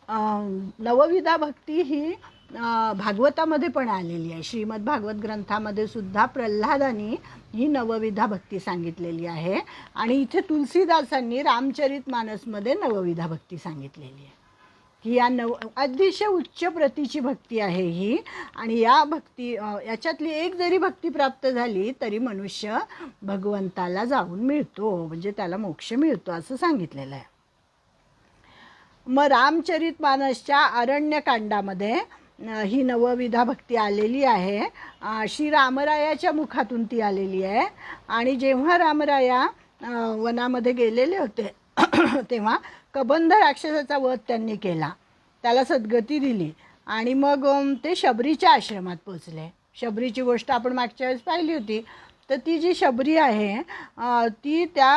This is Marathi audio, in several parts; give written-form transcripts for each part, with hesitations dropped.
नवविधा भक्ती ही भागवतामध्ये पण आलेली आहे. श्रीमद भागवत ग्रंथामध्ये सुद्धा प्रल्हादांनी ही नवविधा भक्ती सांगितलेली आहे. आणि इथे तुलसीदासांनी रामचरितमानसमध्ये नवविधा भक्ती सांगितलेली आहे की या अतिशय उच्च प्रतीची भक्ती आहे ही. आणि या भक्ती याच्यातली एक जरी भक्ती प्राप्त झाली तरी मनुष्य भगवंताला जाऊन मिळतो, म्हणजे त्याला मोक्ष मिळतो असं सांगितलेलं आहे. मग रामचरितमानसच्या अरण्यकांडामध्ये ही नवविधा भक्ती आलेली आहे. श्री रामरायाच्या मुखातून ती आलेली आहे. आणि जेव्हा रामराया वनामध्ये गेलेले होते तेव्हा कबंध राक्षसाचा वध त्यांनी केला, त्याला सद्गती दिली आणि मग ते शबरीच्या आश्रमात पोचले. शबरीची गोष्ट आपण मागच्या वेळेस पाहिली होती. तर ती जी शबरी आहे ती त्या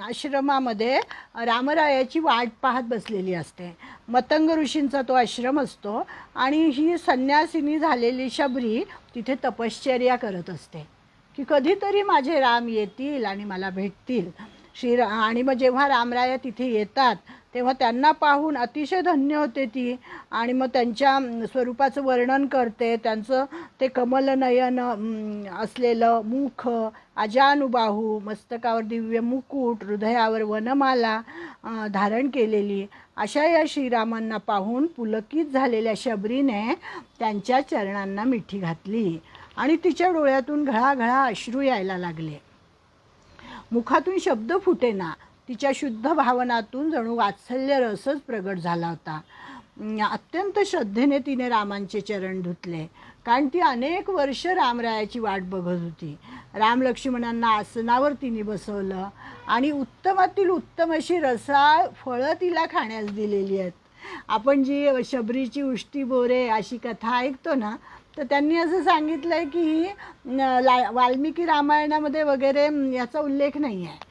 आश्रमामध्ये रामरायाची वाट पाहत बसलेली असते. मतंग ऋषींचा तो आश्रम असतो आणि ही संन्यासिनी झालेली शबरी तिथे तपश्चर्या करत असते की कधीतरी माझे राम येतील आणि मला भेटतील. आणि मग जेव्हा रामराया तिथे येतात तेव्हा त्यांना पाहून अतिशय धन्य होते ती. आणि मग त्यांच्या स्वरूपाचं वर्णन करते. त्यांचं ते कमलनयन असलेलं मुख, अजानुबाहू, मस्तकावर दिव्य मुकुट, हृदयावर वनमाला धारण केलेली अशा या श्रीरामांना पाहून पुलकित झालेल्या शबरीने त्यांच्या चरणांना मिठी घातली आणि तिच्या डोळ्यातून घळाघळा अश्रू यायला लागले. मुखातून शब्द फुटेना. तिच्या शुद्ध भावनातून जणू वात्सल्य रसच प्रगट झाला होता. अत्यंत श्रद्धेने तिने रामांचे चरण धुतले, कारण ती अनेक वर्ष रामरायाची वाट बघत होती. राम लक्ष्मणांना आसनावर तिने बसवलं आणि उत्तमातील उत्तम अशी रसाळ फळं तिला खाण्यास दिलेली आहेत. आपण जी शबरीची उष्टी बोरे अशी कथा ऐकतो ना, तर त्यांनी असं सांगितलं आहे की ही वाल्मिकी रामायणामध्ये वगैरे याचा उल्लेख नाही आहे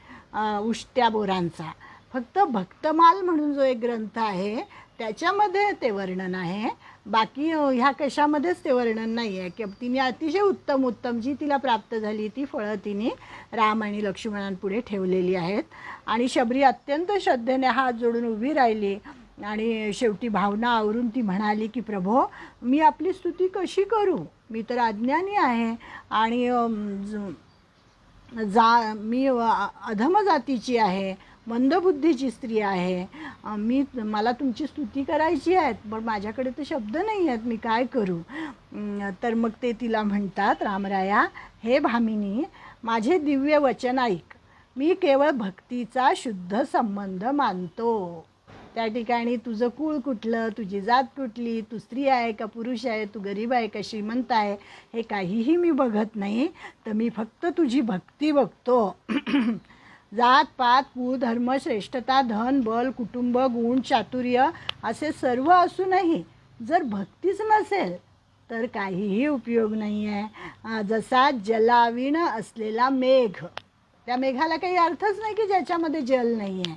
उष्ट्या बोरांचा. फक्त भक्तमाल म्हणून जो एक ग्रंथ आहे त्याच्यामध्ये ते वर्णन आहे. बाकी ह्या कशामध्येच ते वर्णन नाही आहे की तिने अतिशय उत्तम जी तिला प्राप्त झाली ती फळं तिने राम आणि लक्ष्मणांपुढे ठेवलेली आहेत. आणि शबरी अत्यंत श्रद्धेने हात जोडून उभी राहिली आणि शेवटी भावना आवरून ती म्हणाली की प्रभो, मी आपली स्तुती कशी करू? मी तर अज्ञानी आहे आणि मी अधम जातीची आहे, मंदबुद्धीची स्त्री आहे. मला तुमची स्तुती करायची आहे पण माझ्याकडे तर शब्द नाही आहेत, मी काय करू? तर मग ते तिला म्हणतात, रामराया, हे भामिनी, माझे दिव्य वचन ऐक. मी केवळ भक्तीचा शुद्ध संबंध मानतो. त्या ठिकाणी तुझं कुळ कुठलं, तुझी जात कुठली, तू स्त्री आहे का पुरुष आहे, तू गरीब आहे का श्रीमंत आहे, हे काहीही मी बघत नाही. तर मी फक्त तुझी भक्ती बघतो. जात पात कुळ धर्म श्रेष्ठता धन बल कुटुंब गुण चातुर्य असे सर्व असूनही जर भक्तीच नसेल तर काहीही उपयोग नाही आहे. जसा जलाविण असलेला मेघ, त्या मेघाला काही अर्थच नाही की ज्याच्यामध्ये जल नाही आहे,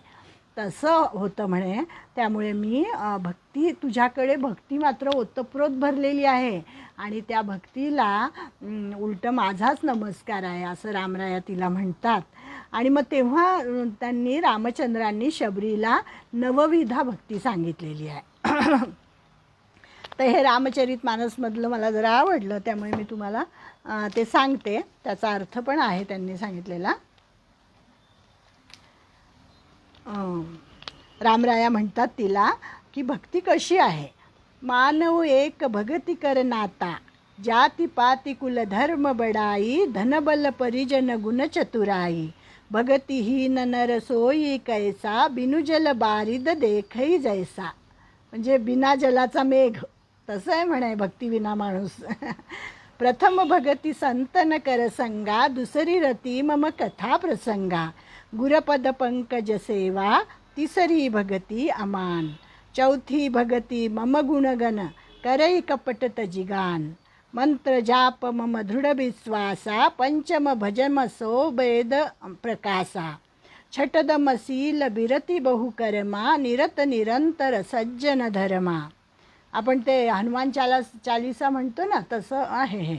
तसं होतं म्हणे. त्यामुळे मी तुझ्याकडे भक्ती मात्र ओतप्रोत भरलेली आहे आणि त्या भक्तीला उलट माझाच नमस्कार आहे असं रामराया तिला म्हणतात. आणि मग तेव्हा त्यांनी रामचंद्रांनी शबरीला नवविधा भक्ती सांगितलेली आहे. तर हे रामचरितमानसमधलं मला जरा आवडलं त्यामुळे मी तुम्हाला ते सांगते. त्याचा अर्थ पण आहे त्यांनी सांगितलेला. रामराया म्हणतात तिला की भक्ती कशी आहे. मानव एक भगती कर नाता, जाती पाती कुल धर्म बडाई, धनबल परिजन गुण चतुराई, भगतीहीन नर सोयी कैसा, बिनुजल बारिद देखई जैसा. म्हणजे बिना जलाचा मेघ तसं आहे म्हणे भक्तिविना माणूस. प्रथम भगती संतन कर संगा, दुसरी रती मम कथा प्रसंगा, गुरपद पंकज सेवा, तिसरी भगती अमान, चौथी भगती मम गुणगण, करई कपट तजिगान, मंत्र जाप मम दृढ विश्वासा, पंचम भजम सोबेद प्रकाशा, छटदम शील बिरती बहुकर्मा, निरत निरंतर सज्जन धर्मा. आपण ते हनुमान चालीसा म्हणतो ना, तसं आहे हे.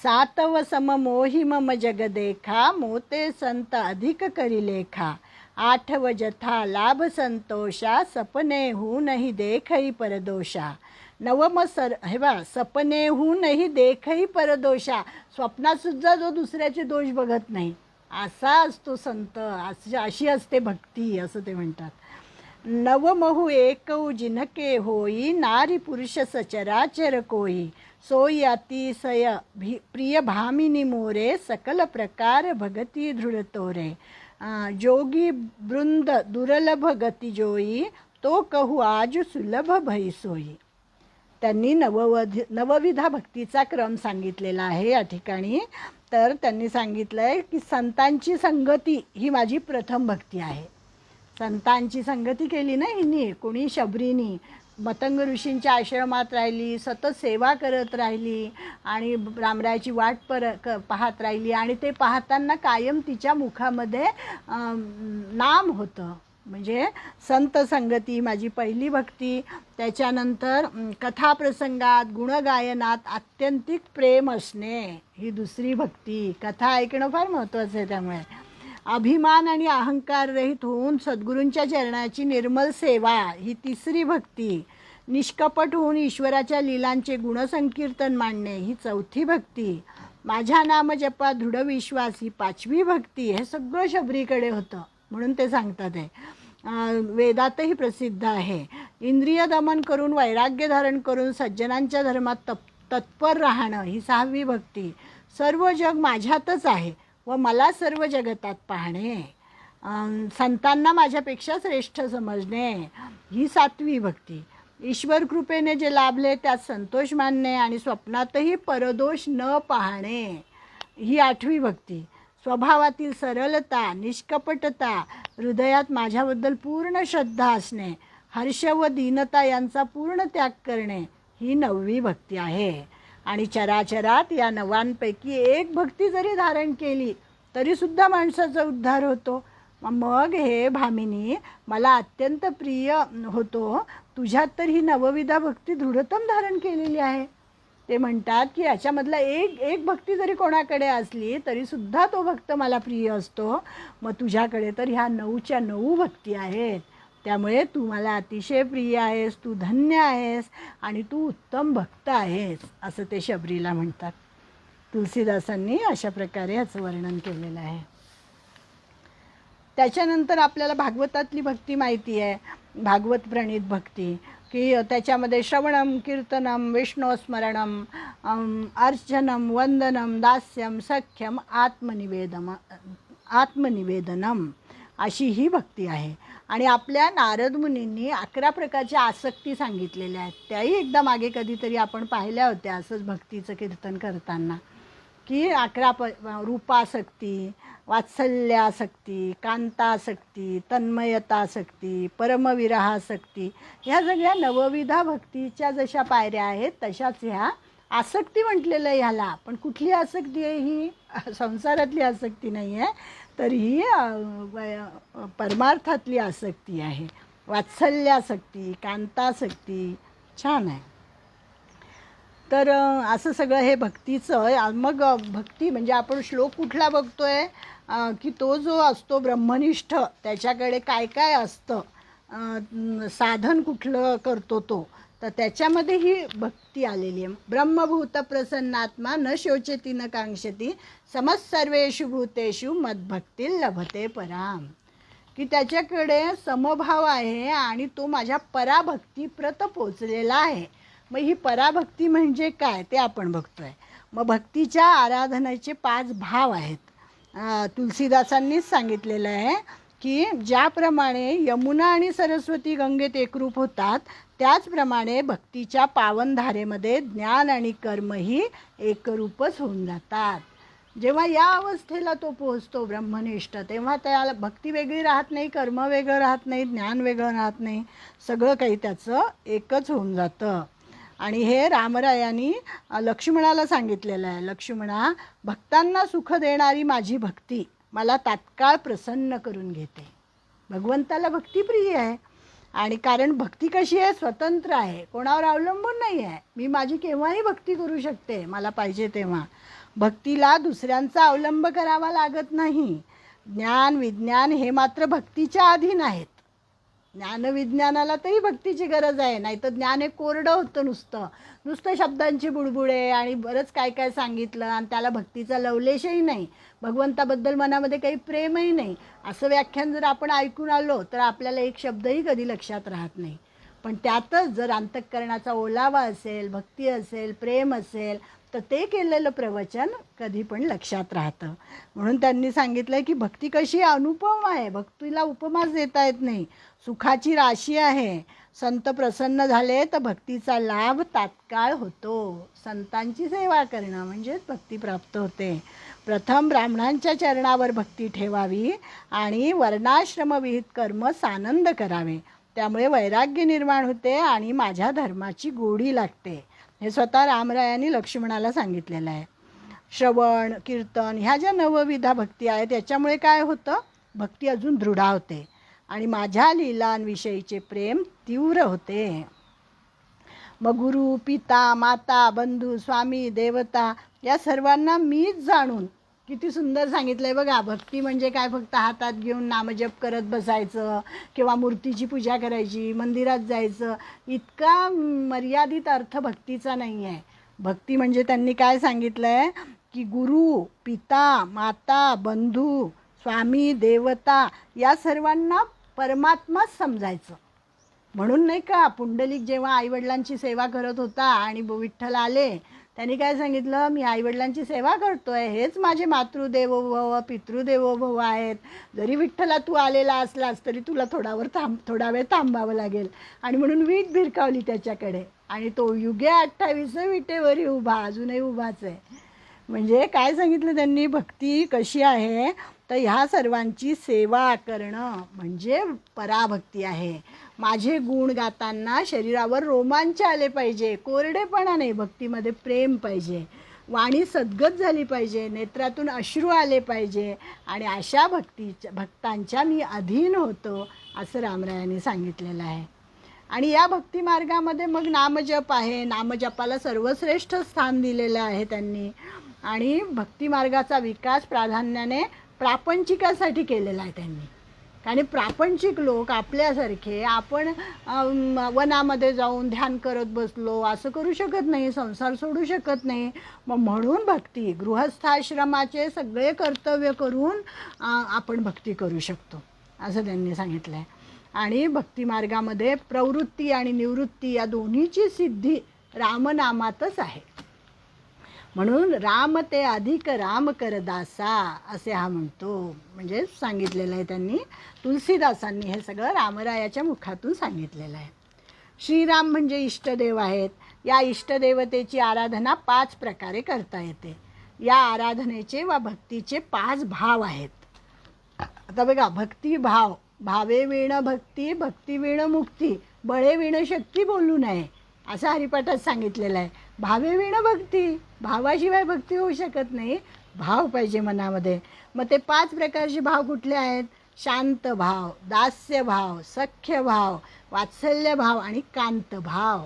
सातव सम मोहि मम जग देखा, मोते संत अधिक करी लेखा, आठव जथा लाभ संतोषा सपनेहूनही देखई परदोषा. नवम सर हे बा, सपनेहूनही देखई परदोषा. स्वप्नातसुद्धा जो दुसऱ्याचे दोष बघत नाही असा असतो संत, अशी असते भक्ती असं ते म्हणतात. नवमहु एकौ जिनके होई नारी पुरुष सचराचर कोई. सोई अतिशय प्रिय भामिनी मोरे सकल प्रकार भगती दृढ तोरे. जोगी वृंद दुर्लभ गती जोई तो कहू आज सुलभ भई सोई. त्यांनी नवविधा भक्तीचा क्रम सांगितलेला आहे या ठिकाणी. तर त्यांनी सांगितलं आहे की संतांची संगती ही माझी प्रथम भक्ती आहे. संतांची संगती केली ना हिनी, कोणी शबरीनी मतंग ऋषींच्या आश्रमात राहिली, सतत सेवा करत राहिली आणि रामरायाची वाट पाहत राहिली. आणि ते पाहताना कायम तिच्या मुखामध्ये नाम होतं. म्हणजे संत संगती माझी पहिली भक्ती. त्याच्यानंतर कथाप्रसंगात गुणगायनात आत्यंतिक प्रेम असणे ही दुसरी भक्ती. कथा ऐकणं फार महत्त्वाचं आहे. त्यामुळे अभिमान आणि अहंकार रहित होऊन सद्गुरूंच्या चरणाची निर्मल सेवा ही तिसरी भक्ती. निष्कपट होऊन ईश्वराच्या लीलांचे गुणसंकीर्तन मांडणे ही चौथी भक्ती. माझ्या नामजपात दृढ विश्वास ही पाचवी भक्ती. हे सगळं शबरीकडे होतं म्हणून ते सांगतात आहे. वेदातही प्रसिद्ध आहे. इंद्रिय दमन करून वैराग्य धारण करून सज्जनांच्या धर्मात तत्पर राहणं ही सहावी भक्ती. सर्व जग माझ्यातच आहे व मला सर्व जगतात पाहणे. संतांना माझ्यापेक्षा श्रेष्ठ समजणे ही सातवी भक्ती. ईश्वर कृपेने जे लाभले त्यात संतोष मानणे आणि स्वप्नातही परदोष न पाहणे ही आठवी भक्ती. स्वभावातील सरलता, निष्कपटता, हृदयात माझ्याबद्दल पूर्ण श्रद्धा असणे, हर्ष व दीनता यांचा पूर्ण त्याग करणे ही नववी भक्ती आहे. आणि चराचरात या नवांपैकी एक भक्ती जरी धारण केली तरीसुद्धा माणसाचा उद्धार होतो. मग हे भामिनी मला अत्यंत प्रिय होतो, तुझ्यात तर ही नवविधा भक्ती दृढतम धारण केलेली आहे. ते म्हणतात की याच्यामधला एक भक्ती जरी कोणाकडे असली तरीसुद्धा तो भक्त मला प्रिय असतो. मग तुझ्याकडे तर ह्या 9च्या 9 भक्ती आहेत. त्यामुळे तू मला अतिशय प्रिय आहेस, तू धन्य आहेस आणि तू उत्तम भक्त आहेस असं ते शबरीला म्हणतात. तुलसीदासांनी अशा प्रकारे याचं वर्णन केलेलं आहे. त्याच्यानंतर आपल्याला भागवतातली भक्ती माहिती आहे, भागवत प्रणीत भक्ती, की त्याच्यामध्ये श्रवणम, कीर्तनम, विष्णुस्मरणम, अर्चनम, वंदनम, दास्यम, सख्यम, आत्मनिवेदनम अशी ही भक्ती आहे. आणि आपल्या नारद मुनींनी 11 प्रकारच्या आसक्ती सांगितलेल्या आहेत. त्याही एकदा मागे कधीतरी आपण पाहिल्या होत्या असंच भक्तीचं कीर्तन करताना, की 11 रूपासक्ती, वात्सल्यासक्ती, कांतासक्ती, तन्मयतासक्ती, परमविरहासक्ती, ह्या सगळ्या नवविधा भक्तीच्या जशा पायऱ्या आहेत तशाच ह्या आसक्ती म्हटलेलं आहे ह्याला. पण कुठली आसक्ती आहे ही? संसारातली आसक्ती नाही आहे, तर ही परमार्थातली आसक्ती आहे. वात्सल्यासक्ती, कांतासक्ती, छान आहे. तर असं सगळं हे भक्तीचं. मग भक्ती म्हणजे आपण श्लोक कुठला बघतोय की तो जो असतो ब्रह्मनिष्ठ त्याच्याकडे काय काय असतं, साधन कुठलं करतो तो, तर त्याच्यामध्ये ही भक्ती आलेली आहे. ब्रह्मभूत प्रसन्नात्मा न शोचती न कांक्षती समस्सर्वेषु भूतेषु मद्भक्ती लभते पराम. की त्याच्याकडे समभाव आहे आणि तो माझ्या पराभक्तीप्रत पोचलेला आहे. मग ही पराभक्ती म्हणजे काय ते आपण बघतोय. मग भक्तीच्या आराधनेचे 5 भाव आहेत. तुलसीदासांनीच सांगितलेलं आहे की ज्याप्रमाणे यमुना आणि सरस्वती गंगेत एकरूप होतात त्याचप्रमाणे भक्तीच्या पावनधारेमध्ये ज्ञान आणि कर्मही एकरूपच होऊन जातात. जेव्हा या अवस्थेला तो पोहोचतो ब्रह्मनिष्ठ, तेव्हा त्याला भक्ती वेगळी राहत नाही, कर्म वेगळं राहत नाही, ज्ञान वेगळं राहत नाही, सगळं काही त्याचं एकच होऊन जातं. आणि हे रामरायांनी लक्ष्मणाला सांगितलेलं आहे. लक्ष्मणा, भक्तांना सुख देणारी माझी भक्ती मला तात्काळ प्रसन्न करून घेते. भगवंताला भक्ती प्रिय आहे. आणि कारण भक्ती कशी आहे? स्वतंत्र आहे, कोणावर अवलंबून नाही आहे. मी माझी केव्हाही भक्ती करू शकते मला पाहिजे तेव्हा. भक्तीला दुसऱ्यांचा अवलंब करावा लागत नाही. ज्ञान विज्ञान हे मात्र भक्तीच्या अधीन आहेत. ज्ञानविज्ञानाला तरी भक्तीची गरज आहे, नाही तर ज्ञान हे कोरडं होतं, नुसतं शब्दांची बुडबुडे आणि बरंच काय काय सांगितलं आणि त्याला भक्तीचा लवलेशही नाही, भगवंताबद्दल मनामध्ये काही प्रेमही नाही, असं व्याख्यान जर आपण ऐकून आलो तर आपल्याला एक शब्दही कधी लक्षात राहत नाही. पण त्यातच जर अंतःकरणाचा ओलावा असेल, भक्ती असेल, प्रेम असेल, तर ते केलेलं प्रवचन कधी पण लक्षात राहतं. म्हणून त्यांनी सांगितलं की भक्ती कशी अनुपम आहे, भक्तीला उपमाच देता येत नाही, सुखाची राशी आहे. संत प्रसन्न झाले तर भक्तीचा लाभ तात्काळ होतो. संतांची सेवा करणं म्हणजेच भक्ती प्राप्त होते. प्रथम ब्राह्मणांच्या चरणावर भक्ती ठेवावी आणि वर्णाश्रमविहित कर्म सानंद करावे, त्यामुळे वैराग्य निर्माण होते आणि माझ्या धर्माची गोडी लागते. हे स्वतः रामरायांनी लक्ष्मणाला सांगितलेलं आहे. श्रवण कीर्तन ह्या ज्या नवविधा भक्ती आहेत याच्यामुळे काय होतं, भक्ती अजून दृढ होते आणि माझ्या लीलांविषयीचे प्रेम तीव्र होते. मग गुरु पिता माता बंधू स्वामी देवता या सर्वांना मीच जाणून, किती सुंदर सांगितलं आहे बघा. भक्ती म्हणजे काय, फक्त हातात घेऊन नामजप करत बसायचं किंवा मूर्तीची पूजा करायची, मंदिरात जायचं, इतका मर्यादित अर्थ भक्तीचा नाही आहे. भक्ती म्हणजे त्यांनी काय सांगितलं आहे की गुरु पिता माता बंधू स्वामी देवता या सर्वांना परमात्माच समजायचं. म्हणून नाही का पुंडलिक जेव्हा आईवडिलांची सेवा करत होता आणि विठ्ठल आले, त्यांनी काय सांगितलं, मी आईवडिलांची सेवा करतोय, हेच माझे मातृदेवोभव पितृदेवोभव आहेत. जरी विठ्ठला तू आलेला असलास तरी तुला थोडा वेळ थांबावं लागेल. आणि म्हणून वीट भिरकावली त्याच्याकडे आणि तो युगे 28 विटेवरी उभा, अजूनही उभाच आहे. म्हणजे काय सांगितलं त्यांनी, भक्ती कशी आहे तर ह्या सर्वांची सेवा करणं म्हणजे पराभक्ती आहे. माझे गुण गाताना शरीरावर रोमांच आले पाहिजे, कोरडेपणा नाही, भक्तीमध्ये प्रेम पाहिजे, वाणी सद्गत झाली पाहिजे, नेत्रातून अश्रू आले पाहिजे आणि अशा भक्तांच्या मी अधीन होतो, असं रामरायांनी सांगितलेलं आहे. आणि या भक्ती मार्गामध्ये मग नामजप आहे, नामजपाला सर्वश्रेष्ठ स्थान दिलेलं आहे त्यांनी. आणि भक्ती मार्गाचा विकास प्राधान्याने प्रापंचिकासाठी केलेला आहे त्यांनी. आणि प्रापंचिक लोक आपल्यासारखे आपण वनामध्ये जाऊन ध्यान करत बसलो असं करू शकत नाही, संसार सोडू शकत नाही. मग म्हणून भक्ती गृहस्थाश्रमाचे सगळे कर्तव्य करून आपण भक्ती करू शकतो असं त्यांनी सांगितलं आहे. आणि भक्तिमार्गामध्ये प्रवृत्ती आणि निवृत्ती या दोन्हीची सिद्धी रामनामातच आहे. म्हणून राम ते अधिक राम कर दासा असे हा म्हणतो, म्हणजे सांगितलेलं आहे त्यांनी. तुलसीदासांनी हे सगळं रामरायाच्या मुखातून सांगितलेलं आहे. श्रीराम म्हणजे इष्टदेव आहेत. या इष्टदेवतेची आराधना 5 प्रकारे करता येते. या आराधनेचे वा भक्तीचे 5 भाव आहेत. आता बघा, भक्तिभाव, भावे विण भक्ती, भक्ती विण मुक्ती, बळे विण शक्ती बोलू नये असं हरिपाठात सांगितलेलं आहे. भावे विण भक्ती, भावाशिवाय भक्ती होऊ शकत नाही, भाव पाहिजे मनामध्ये. मग ते 5 प्रकारचे भाव कुठले आहेत? शांत भाव, दास्य भाव, सख्य भाव, वात्सल्य भाव आणि कांत भाव.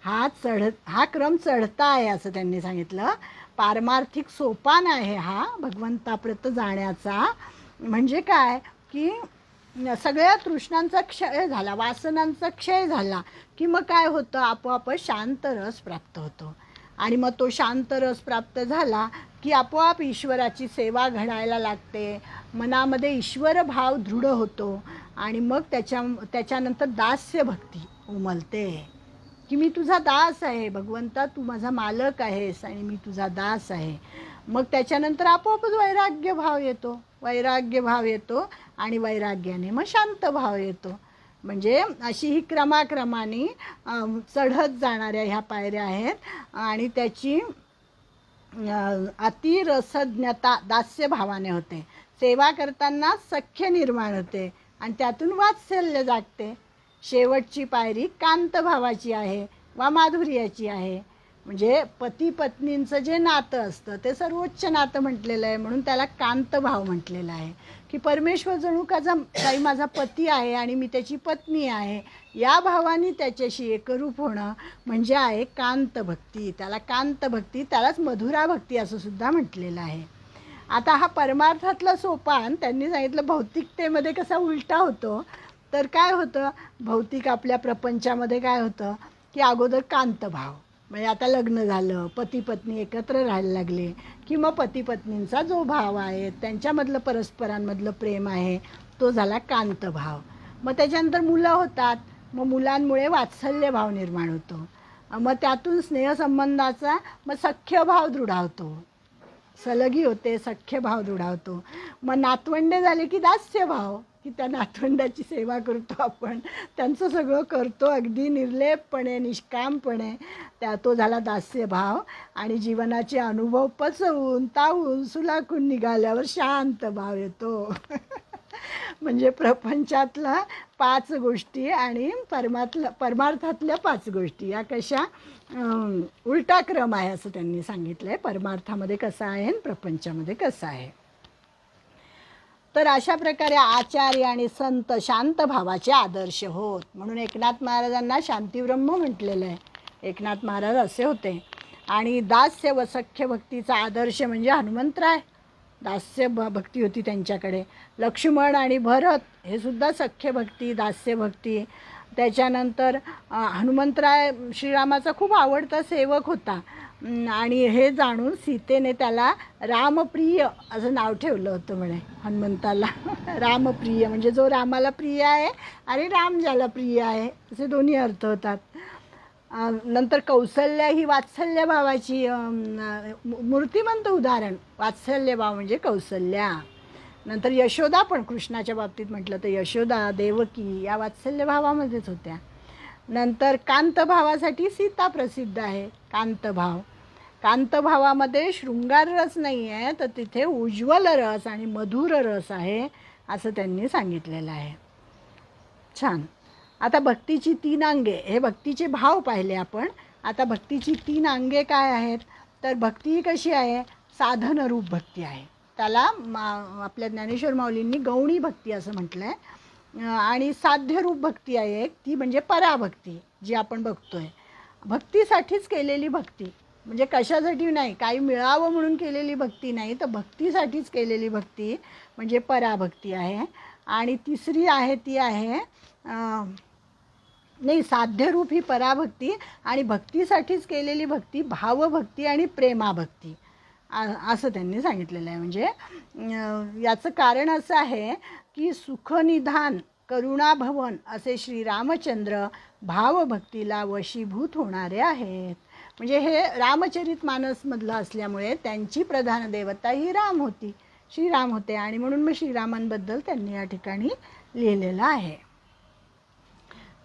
हा क्रम चढता आहे असं त्यांनी सांगितलं. पारमार्थिक सोपान आहे हा भगवंताप्रत जाण्याचा. म्हणजे काय की सगळ्या तृष्णांचा क्षय झाला, वासनांचा क्षय झाला की मग काय होतं, आपोआप शांत रस प्राप्त होतो. आणि मग तो शांत रस प्राप्त झाला की आपोआप ईश्वराची सेवा घडायला लागते, मनामध्ये ईश्वर भाव दृढ होतो. आणि मग त्याच्यानंतर दास्य भक्ती उमलते की मी तुझा दास आहे भगवंता, तू माझा मालक आहेस आणि मी तुझा दास आहे. मग त्याच्यानंतर आपोआपच वैराग्य भाव येतो आणि वैराग्याने मग शांत भाव येतो. म्हणजे अशी ही क्रमाक्रमाने चढत जाणाऱ्या ह्या पायऱ्या आहेत. आणि त्याची अतिरसज्ञता दास्य भावाने होते, सेवा करताना सख्य निर्माण होते आणि त्यातून वात्सल्य जागते. शेवटची पायरी कांत भावाची आहे वा माधुर्याची आहे. म्हणजे पती पत्नींचं जे नातं असतं ते सर्वोच्च नातं म्हटलेलं आहे, म्हणून त्याला कांत भाव म्हटलेलं आहे. की परमेश्वर जणू काही माझा पती आहे आणि मी त्याची पत्नी आहे, या भावाने त्याच्याशी एकरूप होणं म्हणजे आहे कांत भक्ती. त्याला कांत भक्ती, त्यालाच मधुरा भक्ती असं सुद्धा म्हटलेलं आहे. आता हा परमार्थातला सोपान त्यांनी सांगितलं भौतिकतेमध्ये कसा उलटा होतो. तर काय होतं, भौतिक आपल्या प्रपंचामध्ये काय होतं की अगोदर कांतभाव, म्हणजे आता लग्न झालं, पती पत्नी एकत्र राहायला लागले, किंवा पती पत्नींचा जो भाव आहे त्यांच्यामधलं परस्परांमधलं प्रेम आहे तो झाला कांतभाव. मग त्याच्यानंतर मुलं होतात, मग मुलांमुळे वात्सल्य भाव निर्माण होतो, मग त्यातून स्नेहसंबंधाचा मग सख्यभाव दृढावतो, सलगी होते, सख्यभाव दृढावतो. मग नातवंडे झाले की दास्यभाव, की त्या नातवंडाची सेवा करतो आपण, त्यांचं सगळं करतो अगदी निर्लेपपणे निष्कामपणे, तो झाला दास्यभाव. आणि जीवनाचे अनुभव पचवून तावून सुलाखून निघाल्यावर शांत भाव येतो. म्हणजे प्रपंचातल्या 5 गोष्टी आणि परमार्थातल्या 5 गोष्टी या कशा उलटा क्रम आहे असं त्यांनी सांगितलं आहे. परमार्थामध्ये कसा आहे आणि प्रपंचामध्ये कसा आहे. तर अशा प्रकारे आचार्य आणि संत शांत भावाचे आदर्श होत, म्हणून एकनाथ महाराजांना शांतिब्रह्म म्हटलेलं आहे. एकनाथ महाराज असे होते. आणि दास्य व सख्य भक्तीचा आदर्श म्हणजे हनुमंतराय, दास्य भक्ती होती त्यांच्याकडे. लक्ष्मण आणि भरत हे सुद्धा सख्य भक्ती, दास्य भक्ती. त्याच्यानंतर हनुमंतराय श्रीरामाचा खूप आवडता सेवक होता, आणि हे जाणून सीतेने त्याला रामप्रिय असं नाव ठेवलं होतं म्हणे हनुमंताला. रामप्रिय म्हणजे जो रामाला प्रिय आहे आणि राम ज्याला प्रिय आहे असे दोन्ही अर्थ होतात. नंतर कौसल्या ही वात्सल्य भावाची मूर्तिमंत उदाहरण, वात्सल्य भाव म्हणजे कौसल्या. नंतर यशोदा पण कृष्णाच्या बाबतीत म्हटलं तर यशोदा देवकी या वात्सल्य भावामध्येच होत्या. नंतर कांतभावासाठी सीता प्रसिद्ध आहे. कांतभाव, कांतभावामध्ये शृंगार रस नाही आहे, तर तिथे उज्ज्वल रस आणि मधुर रस आहे असं त्यांनी सांगितलेलं आहे. छान. आता भक्तीची 3 अंगे, हे भक्तीचे भाव पाहिले आपण. आता भक्तीची 3 अंगे काय आहेत, तर भक्ती कशी आहे, साधनरूप भक्ती आहे. त्याला आपल्या ज्ञानेश्वर माऊलींनी गौणी भक्ती असं म्हटलं आहे. आणि साध्यरूप भक्ती आहे एक, ती म्हणजे पराभक्ती जी आपण बघतोय. भक्तीसाठीच केलेली भक्ती, म्हणजे कशासाठी नाही, काही मिळावं म्हणून केलेली भक्ती नाही, तर भक्तीसाठीच केलेली भक्ती म्हणजे पराभक्ती आहे. आणि तिसरी आहे ती आहे नाही, साध्यरूप ही पराभक्ती, आणि भक्तीसाठीच केलेली भक्ती भावभक्ती आणि प्रेमाभक्ती असं त्यांनी सांगितलेलं आहे. म्हणजे याचं कारण असं आहे की सुखनिधान करुणाभवन असे श्रीरामचंद्र भावभक्तीला वशीभूत होणारे आहेत. म्हणजे हे रामचरित मानसमधलं असल्यामुळे त्यांची प्रधान देवता ही राम होती, श्रीराम होते, आणि म्हणून मग श्रीरामांबद्दल त्यांनी या ठिकाणी लिहिलेलं आहे.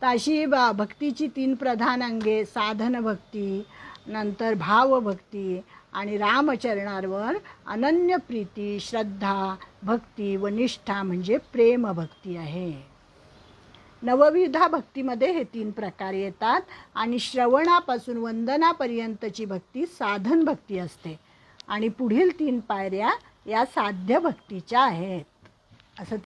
तर अशी भक्तीची 3 प्रधान अंगे, साधन भक्ती, नंतर भावभक्ती आणि रामचरणावर अनन्य प्रीती, श्रद्धा, भक्ती व निष्ठा म्हणजे प्रेमभक्ती आहे. नवविधा भक्तीमध्ये हे 3 प्रकार येतात. आणि श्रवणापासून वंदनापर्यंतची भक्ती साधन भक्ती असते, आणि पुढील 3 पायऱ्या या साध्य भक्तीच्या आहेत असं